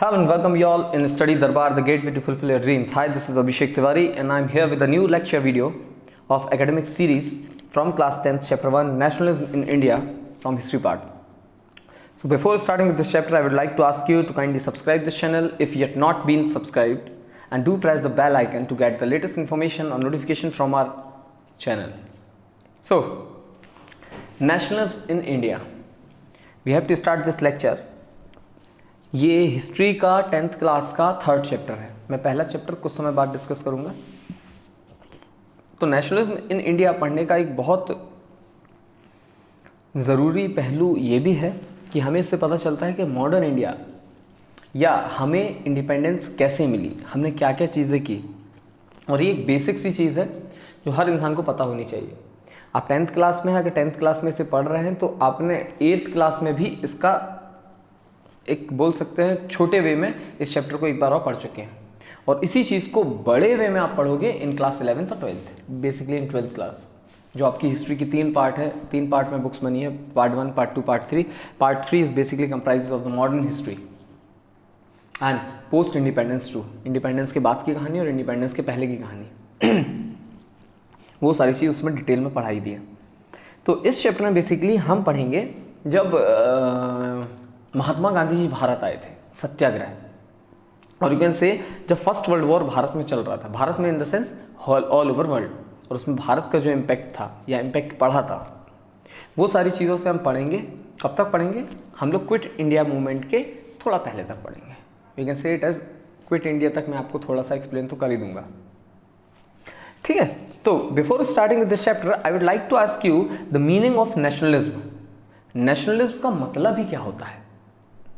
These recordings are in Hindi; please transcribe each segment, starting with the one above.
Hello and welcome you all in Study Darbar, the gateway to fulfill your dreams. Hi, this is Abhishek Tiwari and I'm here with a new lecture video of academic series from class 10th, chapter 1, Nationalism in India from history part. So before starting with this chapter, I would like to ask you to kindly subscribe this channel if yet not been subscribed, and do press the bell icon to get the latest information or notification from our channel. So, nationalism in India. We have to start this lecture. ये हिस्ट्री का 10th क्लास का 3rd चैप्टर है. मैं पहला चैप्टर कुछ समय बाद डिस्कस करूंगा. तो नेशनलिज्म इन इंडिया पढ़ने का एक बहुत ज़रूरी पहलू ये भी है कि हमें इससे पता चलता है कि मॉडर्न इंडिया या हमें इंडिपेंडेंस कैसे मिली, हमने क्या क्या चीज़ें की. और ये एक बेसिक सी चीज़ है जो हर इंसान को पता होनी चाहिए. आप 10th क्लास में हैं, अगर 10th क्लास में इसे पढ़ रहे हैं तो आपने 8th क्लास में भी इसका एक बोल सकते हैं छोटे वे में इस चैप्टर को एक बार और पढ़ चुके हैं. और इसी चीज़ को बड़े वे में आप पढ़ोगे इन क्लास 11th और 12th, बेसिकली इन 12th क्लास. जो आपकी हिस्ट्री की 3 पार्ट है, 3 पार्ट में बुक्स बनी है, part 1, part 2, part 3. Part 3 is basically comprises of the modern history and post independence too. Independence के बाद की कहानी और इंडिपेंडेंस के पहले की कहानी वो सारी चीज़ उसमें डिटेल में पढ़ाई दी है. तो इस चैप्टर में बेसिकली हम पढ़ेंगे जब महात्मा गांधी जी भारत आए थे, सत्याग्रह, और यू कैन से जब फर्स्ट वर्ल्ड वॉर भारत में चल रहा था, भारत में in the sense all over world, और उसमें भारत का जो इम्पैक्ट था या इम्पैक्ट पढ़ा था, वो सारी चीज़ों से हम पढ़ेंगे. कब तक पढ़ेंगे? हम लोग क्विट इंडिया मूवमेंट के थोड़ा पहले तक पढ़ेंगे. You can say it as quit India तक मैं आपको थोड़ा सा एक्सप्लेन तो कर ही दूंगा. ठीक है. तो before starting with this chapter I would like to ask you the meaning of nationalism. Nationalism का मतलब ही क्या होता है?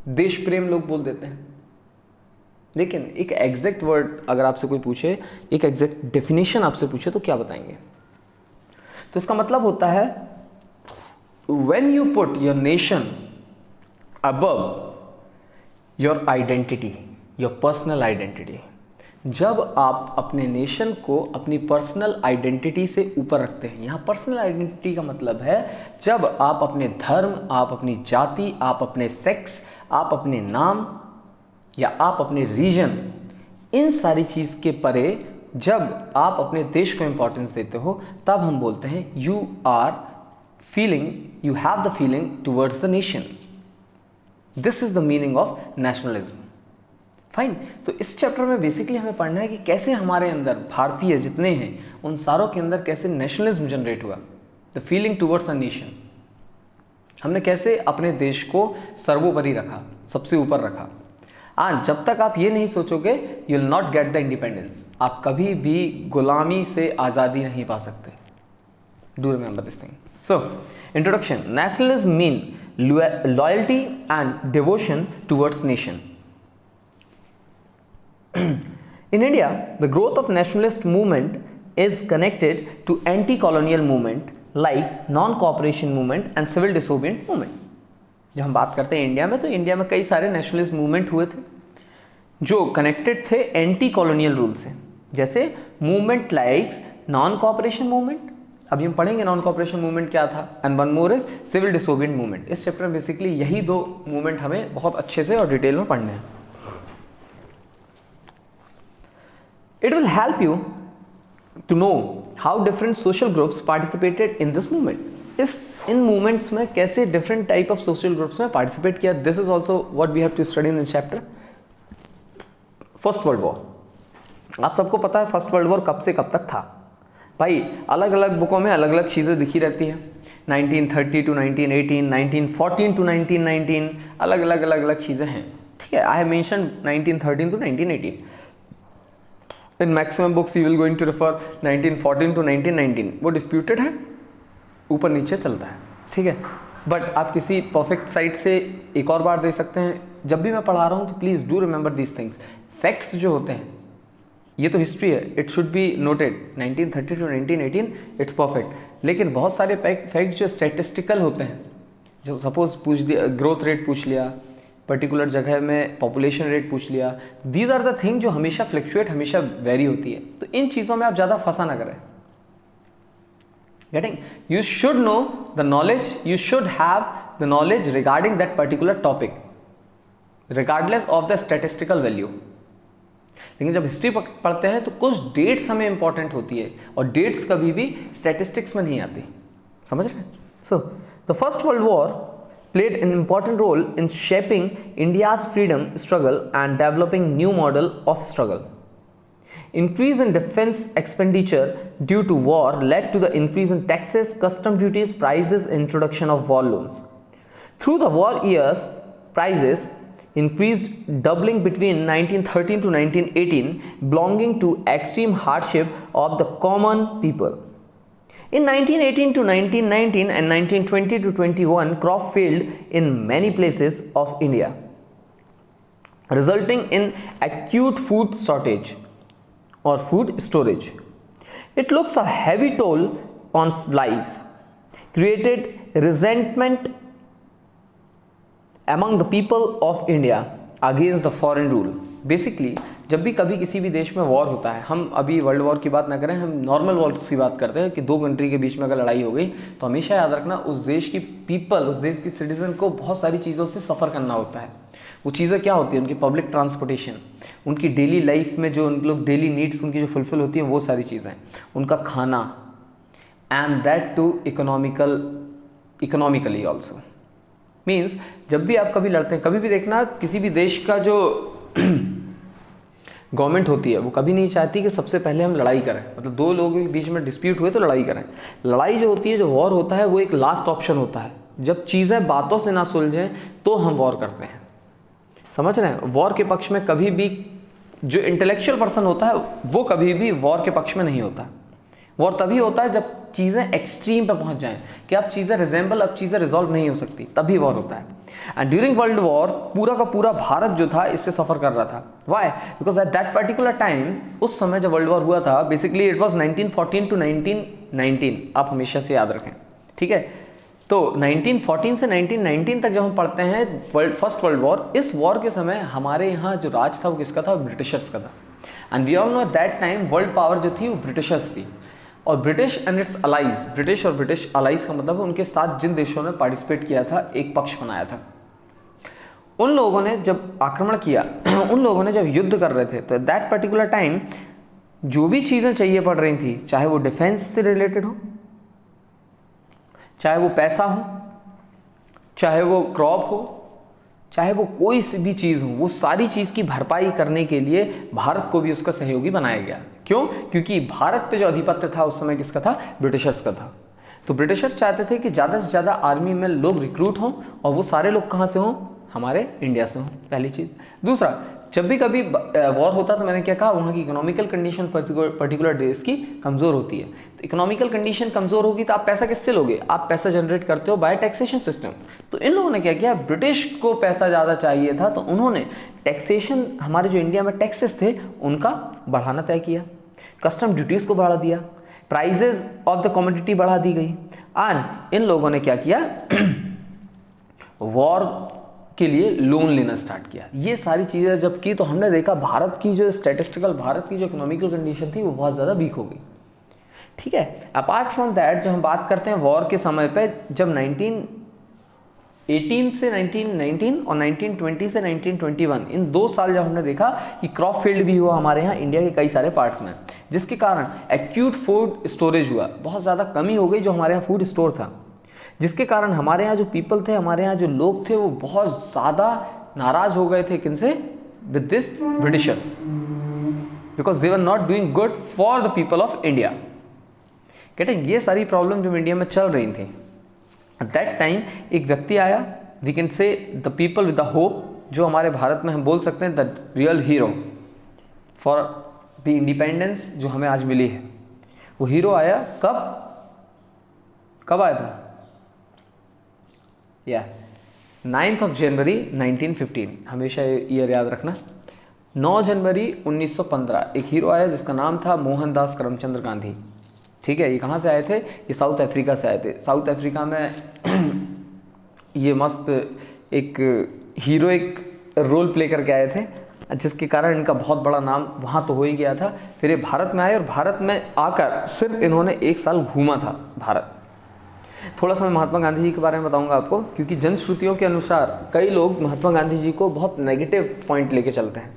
देश प्रेम लोग बोल देते हैं, लेकिन एक एग्जैक्ट वर्ड अगर आपसे कोई पूछे, एक एग्जैक्ट डेफिनेशन आपसे पूछे तो क्या बताएंगे? तो इसका मतलब होता है when you put your nation above your identity, your personal identity. जब आप अपने नेशन को अपनी पर्सनल आइडेंटिटी से ऊपर रखते हैं. यहाँ पर्सनल आइडेंटिटी का मतलब है जब आप अपने धर्म, आप अपनी जाति, आप अपने सेक्स, आप अपने नाम या आप अपने रीजन, इन सारी चीज़ के परे जब आप अपने देश को इंपॉर्टेंस देते हो, तब हम बोलते हैं you are feeling, you have the feeling towards the nation. This is the meaning of nationalism. Fine. तो इस चैप्टर में बेसिकली हमें पढ़ना है कि कैसे हमारे अंदर भारतीय जितने हैं उन सारों के अंदर कैसे नेशनलिज्म जनरेट हुआ, the feeling towards a nation. हमने कैसे अपने देश को सर्वोपरि रखा, सबसे ऊपर रखा. एंड जब तक आप ये नहीं सोचोगे you will not get the independence. आप कभी भी गुलामी से आज़ादी नहीं पा सकते. Do remember this thing. So introduction. Nationalism mean loyalty and devotion towards nation. In India, the growth of nationalist movement is connected to anti-colonial movement like non-cooperation movement and civil disobedience movement. जब हम बात करते हैं इंडिया में, तो इंडिया में कई सारे नेशनलिस्ट मूवमेंट हुए थे जो कनेक्टेड थे एंटी कॉलोनियल रूल से. जैसे movement like non cooperation movement. अभी हम पढ़ेंगे नॉन कॉपरेशन मूवमेंट क्या था. And one more is civil disobedient movement. इस चैप्टर में बेसिकली यही 2 मूवमेंट हमें बहुत अच्छे से और डिटेल में पढ़ने हैं. It will help you to know how different social groups participated in this movement. In movements में कैसे different type of social groups में participate किया. This is also what we have to study in this chapter. First World War. आप सबको पता है फर्स्ट वर्ल्ड वॉर कब से कब तक था. भाई अलग अलग बुकों में अलग अलग चीज़ें दिखी रहती हैं. 1930 to 1918, 1914 to 1919, अलग अलग चीज़ें हैं. ठीक है. I have mentioned 1913 to 1918. In maximum books you will going to refer 1914 to 1919. वो डिस्प्यूटेड है, ऊपर नीचे चलता है. ठीक है. बट आप किसी परफेक्ट साइट से एक और बार दे सकते हैं. जब भी मैं पढ़ा रहा हूँ तो please do remember these things. Facts जो होते हैं, ये तो हिस्ट्री है, it should be noted. 1930 to 1918 it's perfect. लेकिन बहुत सारे फैक्ट जो स्टैटिस्टिकल होते हैं, जो सपोज पूछ दिया, ग्रोथ रेट पूछ लिया, पर्टिकुलर जगह में पॉपुलेशन रेट पूछ लिया, दीज आर द थिंग जो हमेशा फ्लक्चुएट, हमेशा वेरी होती है. तो इन चीज़ों में आप ज़्यादा फंसा ना करें. Getting? You should know the knowledge, you should have the knowledge regarding that particular topic. Regardless of the statistical value. लेकिन जब हिस्ट्री पढ़ते हैं तो कुछ डेट्स हमें इंपॉर्टेंट होती है, और डेट्स कभी भी स्टैटिस्टिक्स में नहीं आती, समझ रहे हैं? So the first world war played an important role in shaping India's freedom struggle and developing new model of struggle. Increase in defense expenditure due to war led to the increase in taxes, custom duties, prices, introduction of war loans. Through the war years, prices increased, doubling between 1913 to 1918, belonging to extreme hardship of the common people. In 1918 to 1919 and 1920 to 21, crop failed in many places of India, resulting in acute food shortage or food storage. It looks a heavy toll on life, created resentment among the people of India against the foreign rule. Basically, जब भी कभी किसी भी देश में वॉर होता है, हम अभी वर्ल्ड वॉर की बात ना करें, हम नॉर्मल वॉर की बात करते हैं कि दो कंट्री के बीच में अगर लड़ाई हो गई तो हमेशा याद रखना उस देश की पीपल, उस देश की सिटीजन को बहुत सारी चीज़ों से सफ़र करना होता है। वो चीज़ें क्या होती है? उनकी पब्लिक ट्रांसपोर्टेशन, उनकी डेली लाइफ में जो उन लोग डेली नीड्स उनकी जो फुलफिल होती हैं वो सारी चीज़ें, उनका खाना, and that too economically also. Means जब भी आप कभी लड़ते हैं, कभी भी देखना किसी भी देश का जो गवर्नमेंट होती है वो कभी नहीं चाहती कि सबसे पहले हम लड़ाई करें, मतलब दो लोगों के बीच में डिस्प्यूट हुए तो लड़ाई करें। लड़ाई जो होती है, जो वॉर होता है, वो एक लास्ट ऑप्शन होता है। जब चीज़ें बातों से ना सुलझें तो हम वॉर करते हैं, समझ रहे हैं? वॉर के पक्ष में कभी भी जो इंटेलेक्चुअल पर्सन होता है वो कभी भी वॉर के पक्ष में नहीं होता। वॉर तभी होता है जब चीज़ें एक्सट्रीम पे पहुंच जाएं कि अब चीज़ें रिजेंबल, अब चीज़ें रिजॉल्व नहीं हो सकती, तभी वॉर होता है। एंड ड्यूरिंग वर्ल्ड वॉर पूरा का पूरा भारत जो था इससे सफ़र कर रहा था। Why? Because at that particular time, उस समय जब वर्ल्ड वॉर हुआ था, बेसिकली इट वॉज 1914 टू 1919, आप हमेशा से याद रखें, ठीक है? तो 1914 से 1919 तक जब हम पढ़ते हैं फर्स्ट वर्ल्ड वॉर, इस वॉर के समय हमारे यहाँ जो राज था वो किसका था? ब्रिटिशर्स का था। And we all know that time world power जो थी वो ब्रिटिशर्स थी, और British and its allies, British और ब्रिटिश अलाइज का मतलब उनके साथ जिन देशों ने पार्टिसिपेट किया था, एक पक्ष बनाया था, उन लोगों ने जब आक्रमण किया उन लोगों ने जब युद्ध कर रहे थे, तो दैट पर्टिकुलर टाइम जो भी चीज़ें चाहिए पड़ रही थी, चाहे वो डिफेंस से रिलेटेड हो, चाहे वो पैसा हो, चाहे वो क्रॉप हो, चाहे वो कोई सी भी चीज़ हो, वो सारी चीज़ की भरपाई करने के लिए भारत को भी उसका सहयोगी बनाया गया। क्यों? क्योंकि भारत पे जो आधिपत्य था उस समय किसका था? ब्रिटिशर्स का था। तो ब्रिटिशर्स चाहते थे कि ज़्यादा से ज़्यादा आर्मी में लोग रिक्रूट हों, और वो सारे लोग कहाँ से हों? हमारे इंडिया से हों, पहली चीज़। दूसरा, जब भी कभी वॉर होता तो मैंने क्या कहा, वहाँ की इकोनॉमिकल कंडीशन पर्टिकुलर देश की कमज़ोर होती है। तो इकोनॉमिकल कंडीशन कमज़ोर होगी तो आप पैसा किससे लोगे? आप पैसा जनरेट करते हो बाय टैक्सेशन सिस्टम। तो इन लोगों ने क्या किया, ब्रिटिश को पैसा ज़्यादा चाहिए था तो उन्होंने टैक्सेशन, हमारे जो इंडिया में टैक्सेस थे उनका बढ़ाना तय किया, कस्टम ड्यूटीज़ को बढ़ा दिया, प्राइजेज ऑफ द कमोडिटी बढ़ा दी गई, एंड इन लोगों ने क्या किया, वॉर के लिए लोन लेना स्टार्ट किया। ये सारी चीज़ें जब की तो हमने देखा भारत की जो स्टैटिस्टिकल, भारत की जो इकोनॉमिकल कंडीशन थी वो बहुत ज़्यादा वीक हो गई, ठीक है? अपार्ट फ्रॉम दैट, जब हम बात करते हैं वॉर के समय पे, जब 1918 से 1919 और 1920 से 1921, इन 2 साल जब हमने देखा कि क्रॉप फील्ड भी हुआ हमारे यहाँ इंडिया के कई सारे पार्ट्स में, जिसके कारण एक्यूट फूड स्टोरेज हुआ, बहुत ज़्यादा कमी हो गई जो हमारे यहाँ फूड स्टोर था, जिसके कारण हमारे यहाँ जो पीपल थे, हमारे यहाँ जो लोग थे, वो बहुत ज़्यादा नाराज़ हो गए थे। किनसे? With this Britishers, because they were not doing good for the people of India. कहते हैं ये सारी प्रॉब्लम जो इंडिया में चल रही थी, एट दैट टाइम एक व्यक्ति आया, we can say the people with the hope, जो हमारे भारत में हम बोल सकते हैं the real hero for the independence जो हमें आज मिली है। वो हीरो आया कब आया था? 9 जनवरी 1915, हमेशा ईयर याद रखना। 9 जनवरी 1915 एक हीरो आया जिसका नाम था मोहनदास करमचंद गांधी, ठीक है? ये कहाँ से आए थे? ये साउथ अफ्रीका से आए थे। साउथ अफ्रीका में ये मस्त एक हीरो एक रोल प्ले करके आए थे, जिसके कारण इनका बहुत बड़ा नाम वहाँ तो हो ही गया था। फिर ये भारत में आए, और भारत में आकर सिर्फ इन्होंने 1 साल घूमा था भारत। थोड़ा सा मैं महात्मा गांधी जी के बारे में बताऊंगा आपको, क्योंकि जनश्रुतियों के अनुसार कई लोग महात्मा गांधी जी को बहुत नेगेटिव पॉइंट लेके चलते हैं,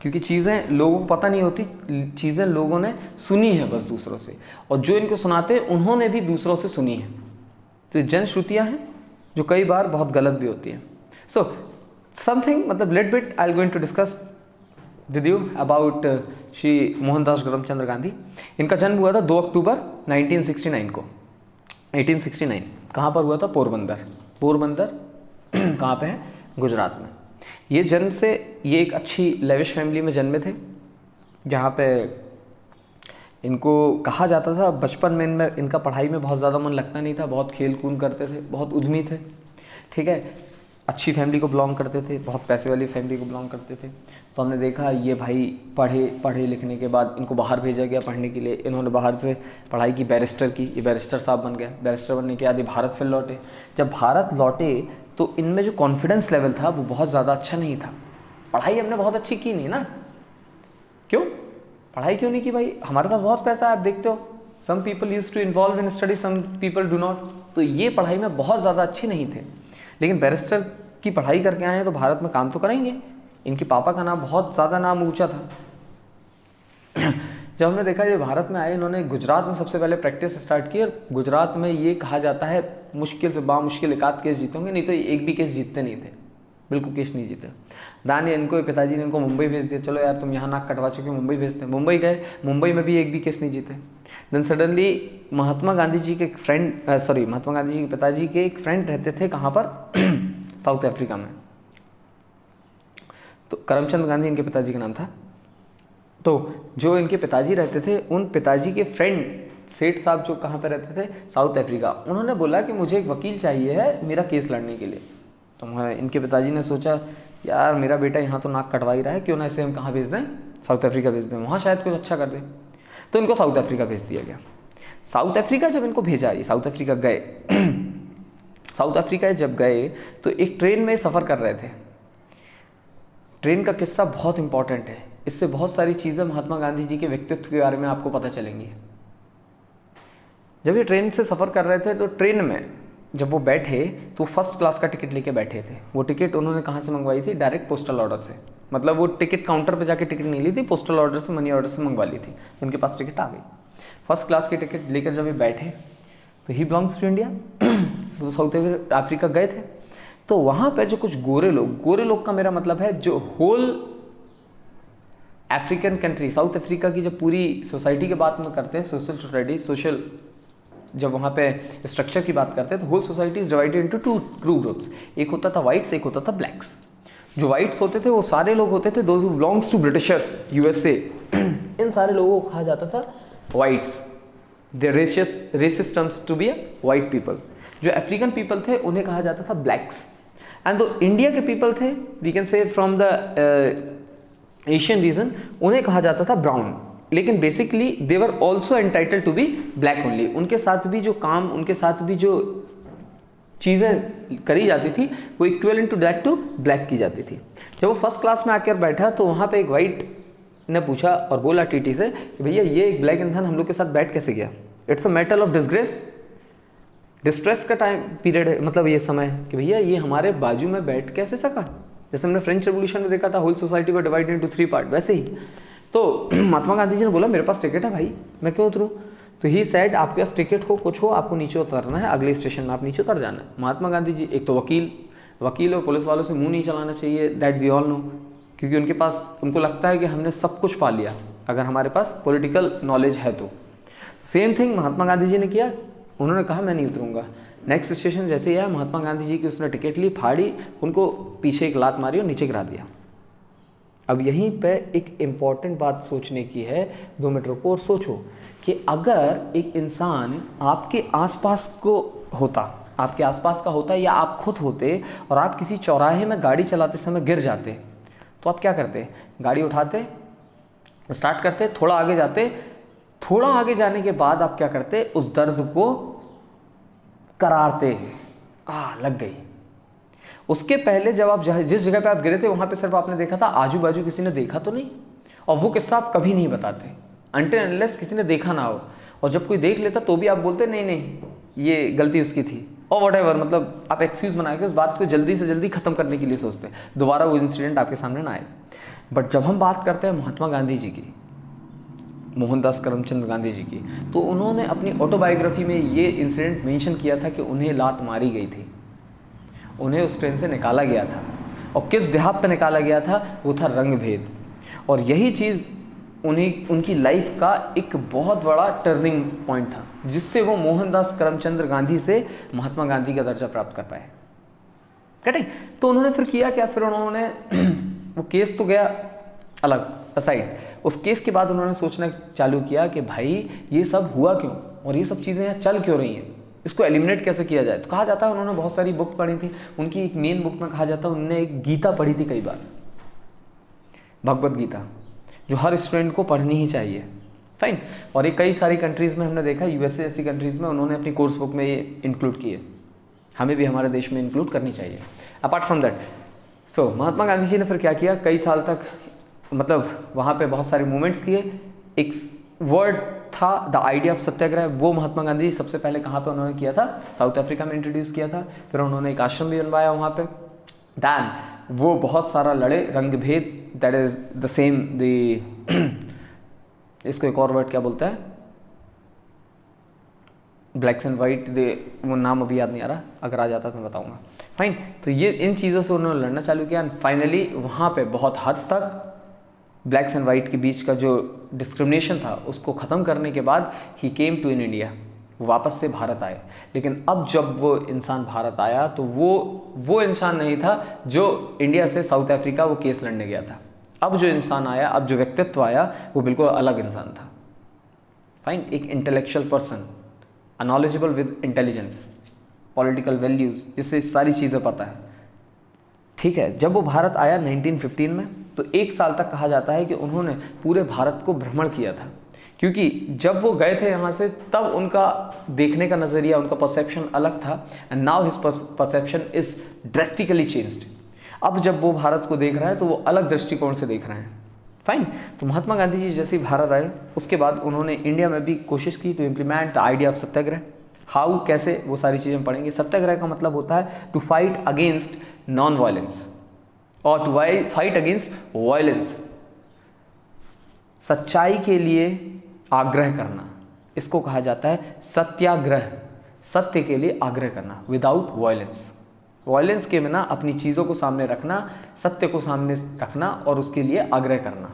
क्योंकि चीज़ें लोगों को पता नहीं होती, चीज़ें लोगों ने सुनी है बस दूसरों से, और जो इनको सुनाते हैं उन्होंने भी दूसरों से सुनी है। तो जनश्रुतियाँ हैं जो कई बार बहुत गलत भी होती हैं। सो समथिंग मतलब little bit I am going to discuss with you about Shri Mohandas Karamchand Gandhi. इनका जन्म हुआ था 2 अक्टूबर 1969 को, 1869। कहाँ पर हुआ था? पोरबंदर। पोरबंदर कहाँ पे है? गुजरात में। ये जन्म से ये एक अच्छी लेविश फैमिली में जन्मे थे, जहाँ पे इनको कहा जाता था बचपन में इनका पढ़ाई में बहुत ज़्यादा मन लगता नहीं था, बहुत खेल कूद करते थे, बहुत उद्यमी थे, ठीक है। अच्छी फैमिली को बिलोंग करते थे, बहुत पैसे वाली फैमिली को बिलोंग करते थे। तो हमने देखा ये भाई पढ़े लिखने के बाद इनको बाहर भेजा गया पढ़ने के लिए। इन्होंने बाहर से पढ़ाई की, बैरिस्टर की, ये बैरिस्टर साहब बन गया। बैरिस्टर बनने के बाद ये भारत फिर लौटे। जब भारत लौटे तो इनमें जो कॉन्फिडेंस लेवल था वो बहुत ज़्यादा अच्छा नहीं था। पढ़ाई हमने बहुत अच्छी की नहीं ना, क्यों पढ़ाई क्यों नहीं की भाई? हमारे पास बहुत पैसा है, आप देखते हो। Some people use to involve in study, some people do not. तो ये पढ़ाई में बहुत ज़्यादा अच्छे नहीं थे, लेकिन बैरिस्टर की पढ़ाई करके आए हैं तो भारत में काम तो करेंगे। इनके पापा का नाम बहुत ज़्यादा नाम ऊंचा था। जब हमने देखा ये भारत में आए, इन्होंने गुजरात में सबसे पहले प्रैक्टिस स्टार्ट की, और गुजरात में ये कहा जाता है मुश्किल से बामुश्किल एक आध केस जीतेंगे, नहीं तो एक भी केस जीतते नहीं थे, बिल्कुल केस नहीं जीते। दान इनको पिताजी ने इनको मुंबई भेज दिया, चलो यार तुम यहाँ नाक कटवा चुके हो, मुंबई भेजते हैं। मुंबई गए, मुंबई में भी एक भी केस नहीं जीते। देन सडनली महात्मा गांधी जी के एक फ्रेंड, महात्मा गांधी जी के पिताजी के एक फ्रेंड रहते थे, कहाँ पर? साउथ अफ्रीका में। तो करमचंद गांधी इनके पिताजी का नाम था। तो जो इनके पिताजी रहते थे, उन पिताजी के फ्रेंड सेठ साहब जो कहाँ पे रहते थे? South Africa. उन्होंने बोला कि मुझे एक वकील चाहिए है मेरा केस लड़ने के लिए। तो इनके पिताजी ने सोचा यार मेरा बेटा यहाँ तो नाक कटवा ही रहा है, क्यों ना इसे हम कहाँ भेज दें? साउथ अफ्रीका भेज दें, वहाँ शायद कुछ अच्छा कर दे। तो इनको साउथ अफ्रीका भेज दिया गया। साउथ अफ्रीका जब इनको भेजा, ये साउथ अफ्रीका गए। साउथ अफ्रीका जब गए तो एक ट्रेन में सफ़र कर रहे थे। ट्रेन का किस्सा बहुत इंपॉर्टेंट है, इससे बहुत सारी चीज़ें महात्मा गांधी जी के व्यक्तित्व के बारे में आपको पता चलेंगी। जब ये ट्रेन से सफ़र कर रहे थे तो ट्रेन में जब वो बैठे तो फर्स्ट क्लास का टिकट लेके बैठे थे। वो टिकट उन्होंने कहाँ से मंगवाई थी? डायरेक्ट पोस्टल ऑर्डर से। मतलब वो टिकट काउंटर पे जाके टिकट नहीं ली थी, पोस्टल ऑर्डर से, मनी ऑर्डर से मंगवा ली थी। उनके पास टिकट आ गई। फर्स्ट क्लास की टिकट लेकर जब ये बैठे तो ही बिलोंग्स टू इंडिया, तो साउथ अफ्रीका गए थे। तो वहाँ पर जो कुछ गोरे लोग का मेरा मतलब है जो whole African country, south Africa की जब पूरी सोसाइटी की बात में करते हैं, सोशल जब वहाँ पे स्ट्रक्चर की बात करते हैं, तो whole society is divided into two groups. एक होता था वाइट्स, एक होता था ब्लैक्स। जो वाइट्स होते थे वो सारे लोग होते थे those who belongs to Britishers, USA. इन सारे लोगों को कहा जाता था whites. Their racist terms to be a white people. जो अफ्रीकन पीपल थे उन्हें कहा जाता था ब्लैक्स। एंड जो इंडिया के पीपल थे, we can say from the Asian region, उन्हें कहा जाता था ब्राउन। लेकिन basically they were also entitled to be black only. उनके साथ भी जो काम, उनके साथ भी जो चीज़ें करी जाती थी वो equivalent to that to black की जाती थी। जब वो फर्स्ट क्लास में आकर बैठा तो वहाँ पे एक वाइट ने पूछा और बोला टीटी से कि भैया ये एक ब्लैक इंसान हम लोग के साथ बैठ कैसे गया? It's a matter of distress का टाइम पीरियड है, मतलब ये समय कि भैया ये हमारे बाजू में बैठ कैसे सका? जैसे हमने फ्रेंच रेवोल्यूशन में देखा था होल सोसाइटी को डिवाइड इनटू 3 पार्ट, वैसे ही। तो महात्मा गांधी जी ने बोला मेरे पास टिकट है भाई, मैं क्यों उतरूँ? तो ही सेड आपके पास टिकट हो कुछ हो, आपको नीचे उतरना है, अगले स्टेशन में आप नीचे उतर जाना है। महात्मा गांधी जी, एक तो वकील और पुलिस वालों से मुंह नहीं चलाना चाहिए, दैट वी ऑल नो, क्योंकि उनको लगता है कि हमने सब कुछ पा लिया अगर हमारे पास पॉलिटिकल नॉलेज है तो। सेम थिंग महात्मा गांधी जी ने किया, उन्होंने कहा मैं नहीं उतरूँगा। नेक्स्ट स्टेशन जैसे ही आया, महात्मा गांधी जी की उसने टिकट ली, फाड़ी, उनको पीछे एक लात मारी और नीचे गिरा दिया। अब यहीं पे एक इम्पॉर्टेंट बात सोचने की है, 2 मिनट रुको और सोचो कि अगर एक इंसान आपके आसपास का होता या आप खुद होते और आप किसी चौराहे में गाड़ी चलाते समय गिर जाते तो आप क्या करते? गाड़ी उठाते, स्टार्ट करते, थोड़ा आगे जाते, थोड़ा आगे जाने के बाद आप क्या करते? उस दर्द को करारते, लग गई। उसके पहले जब आप जिस जगह पे आप गिरे थे वहाँ पे सिर्फ आपने देखा था, आजू बाजू किसी ने देखा तो नहीं, और वो किस्सा आप कभी नहीं बताते अनटिल अनलेस किसी ने देखा ना हो। और जब कोई देख लेता तो भी आप बोलते नहीं ये गलती उसकी थी और वॉट मतलब आप एक्सक्यूज़ बना के उस बात को जल्दी से जल्दी ख़त्म करने के लिए सोचते हैं, दोबारा वो इंसिडेंट आपके सामने ना आए। बट जब हम बात करते हैं महात्मा गांधी जी की, मोहनदास करमचंद गांधी जी की, तो उन्होंने अपनी ऑटोबायोग्राफी में ये इंसिडेंट मेंशन किया था कि उन्हें लात मारी गई थी, उन्हें उस ट्रेन से निकाला गया था, और किस बिहाफ पे निकाला गया था, वो था रंग भेद। और यही चीज़ उनकी लाइफ का एक बहुत बड़ा टर्निंग पॉइंट था, जिससे वो मोहनदास करमचंद गांधी से महात्मा गांधी का दर्जा प्राप्त कर पाए। करेक्ट। तो उन्होंने फिर किया क्या, फिर उन्होंने वो केस तो गया अलग असाइड, उस केस के बाद उन्होंने सोचना चालू किया कि भाई ये सब हुआ क्यों और ये सब चीज़ें यहाँ चल क्यों रही हैं, इसको एलिमिनेट कैसे किया जाए। तो कहा जाता है उन्होंने बहुत सारी बुक पढ़ी थी, उनकी एक मेन बुक में कहा जाता है उन्होंने एक गीता पढ़ी थी कई बार, भगवत गीता, जो हर स्टूडेंट को पढ़नी ही चाहिए। फाइन। और ये कई सारी कंट्रीज़ में हमने देखा, यूएसए जैसी कंट्रीज़ में उन्होंने अपनी कोर्स बुक में ये इंक्लूड किए, हमें भी हमारे देश में इंक्लूड करनी चाहिए। अपार्ट फ्रॉम दैट, सो महात्मा गांधी जी ने फिर क्या किया, कई साल तक मतलब वहाँ पे बहुत सारे मूवमेंट्स किए। एक वर्ड था द आइडिया ऑफ सत्याग्रह, वो महात्मा गांधी जी सबसे पहले कहाँ पे उन्होंने किया था, साउथ अफ्रीका में इंट्रोड्यूस किया था। फिर उन्होंने एक आश्रम भी बनवाया वहाँ पे। दैन वो बहुत सारा लड़े, रंग भेद, that is the same the इसको एक और वर्ड क्या बोलता है, ब्लैक्स एंड वाइट, वो नाम अभी याद नहीं आ रहा, अगर आ जाता तो मैं बताऊंगा। फाइन। तो ये इन चीज़ों से उन्होंने लड़ना चालू किया एंड फाइनली वहाँ पे बहुत हद तक ब्लैक्स एंड वाइट के बीच का जो डिस्क्रिमिनेशन था उसको ख़त्म करने के बाद ही केम टू इन इंडिया, वो वापस से भारत आए। लेकिन अब जब वो इंसान भारत आया तो वो इंसान नहीं था जो इंडिया से साउथ अफ्रीका वो केस लड़ने गया था। अब जो इंसान आया, अब जो व्यक्तित्व आया, वो बिल्कुल अलग इंसान था। फाइन। एक intellectual person, knowledgeable with intelligence, political values, जिससे सारी चीज़ें पता है। ठीक है। जब वो भारत आया 1915 में, तो एक साल तक कहा जाता है कि उन्होंने पूरे भारत को भ्रमण किया था, क्योंकि जब वो गए थे यहाँ से तब उनका देखने का नज़रिया, उनका परसेप्शन अलग था। And now his perception is drastically changed. अब जब वो भारत को देख रहा है तो वो अलग दृष्टिकोण से देख रहे हैं। फाइन। तो महात्मा गांधी जी जैसे ही भारत आए, उसके बाद उन्होंने इंडिया में भी कोशिश की to implement the idea of satyagraha. How, कैसे, वो सारी चीज़ें पढ़ेंगे। सत्याग्रह का मतलब होता है to fight against non violence और टू फाइट अगेंस्ट वायलेंस, सच्चाई के लिए आग्रह करना, इसको कहा जाता है सत्याग्रह। सत्य के लिए आग्रह करना विदाउट वायलेंस, वायलेंस के बिना अपनी चीज़ों को सामने रखना, सत्य को सामने रखना और उसके लिए आग्रह करना,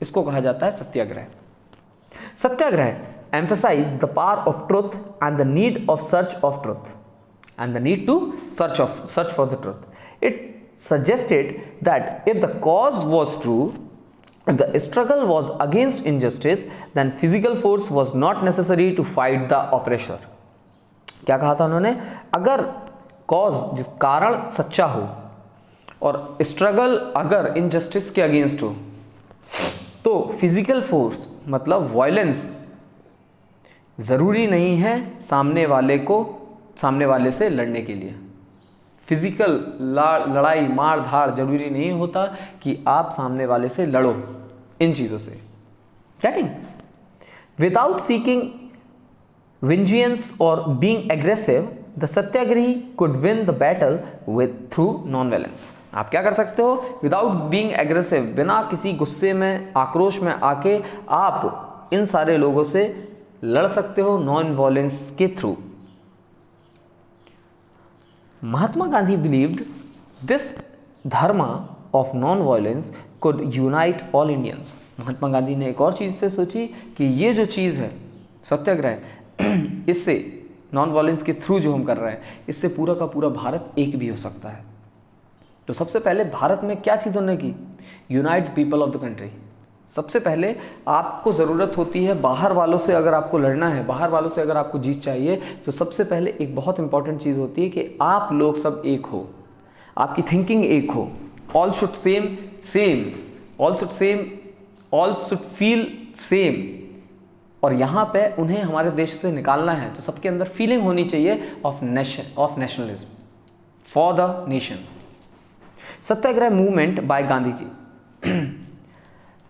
इसको कहा जाता है सत्याग्रह। सत्याग्रह emphasize the power of truth and the need of search of truth and the need to search for the truth. It suggested that if the cause was true, if the struggle was against injustice, then physical force was not necessary to fight the oppressor. क्या कहा था उन्होंने, अगर कॉज, जिस कारण सच्चा हो और स्ट्रगल अगर इनजस्टिस के अगेंस्ट हो, तो फिजिकल फोर्स मतलब वायलेंस ज़रूरी नहीं है सामने वाले से लड़ने के लिए। फिजिकल लड़ाई, मार धाड़ जरूरी नहीं होता कि आप सामने वाले से लड़ो इन चीज़ों से। Getting? Without seeking vengeance or being aggressive, the Satyagrahi could win the battle with through non-violence. आप क्या कर सकते हो, विदाउट बीइंग एग्रेसिव, बिना किसी गुस्से में, आक्रोश में आके आप इन सारे लोगों से लड़ सकते हो नॉन वायलेंस के through. Mahatma Gandhi believed this dharma of non violence could unite all Indians. Mahatma Gandhi ने एक और चीज़ से सोची कि ये जो चीज़ है सत्याग्रह, इससे नॉन वायलेंस के थ्रू जो हम कर रहे हैं, इससे पूरा का पूरा भारत एक भी हो सकता है। तो सबसे पहले भारत में क्या चीज़ उन्होंने की, unite people of the country. सबसे पहले आपको ज़रूरत होती है बाहर वालों से, अगर आपको लड़ना है, बाहर वालों से अगर आपको जीत चाहिए, तो सबसे पहले एक बहुत इंपॉर्टेंट चीज़ होती है कि आप लोग सब एक हो, आपकी थिंकिंग एक हो। All should same, all should feel same. और यहाँ पे उन्हें हमारे देश से निकालना है, तो सबके अंदर फीलिंग होनी चाहिए of nationalism for the nation. Satyagraha movement by Gandhi ji.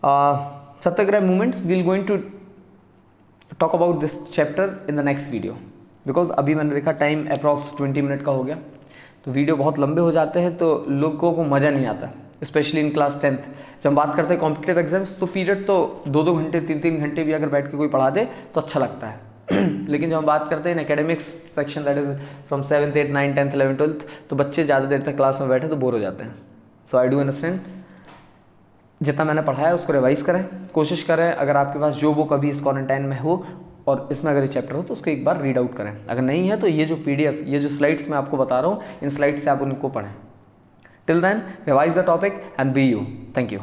Satyagraha movements, we'll going to talk about this chapter in the next video. Because अभी मैंने देखा टाइम अप्रॉक्स 20 मिनट का हो गया, तो वीडियो बहुत लंबे हो जाते हैं तो लोगों को मज़ा नहीं आता, स्पेशली इन क्लास 10th। जब हम बात करते हैं कॉम्पिटिटिव एग्जाम्स तो पीरियड तो 2-2 घंटे 3-3 घंटे भी अगर बैठ के कोई पढ़ा दे तो अच्छा लगता है लेकिन जब हम बात करते हैं academics section that is from 7th 8th 9th 10th 11th 12th, तो बच्चे ज़्यादा देर तक क्लास में बैठे तो बोर हो जाते हैं। सो आई डू अंडरस्टैंड, जितना मैंने पढ़ाया उसको रिवाइज़ करें, कोशिश करें अगर आपके पास जो वो कभी इस क्वारंटाइन में हो और इसमें अगर ये चैप्टर हो तो उसको एक बार रीड आउट करें। अगर नहीं है तो ये जो PDF, ये जो स्लाइड्स मैं आपको बता रहा हूँ, इन स्लाइड्स से आप उनको पढ़ें। Till then revise the topic and be you. Thank you.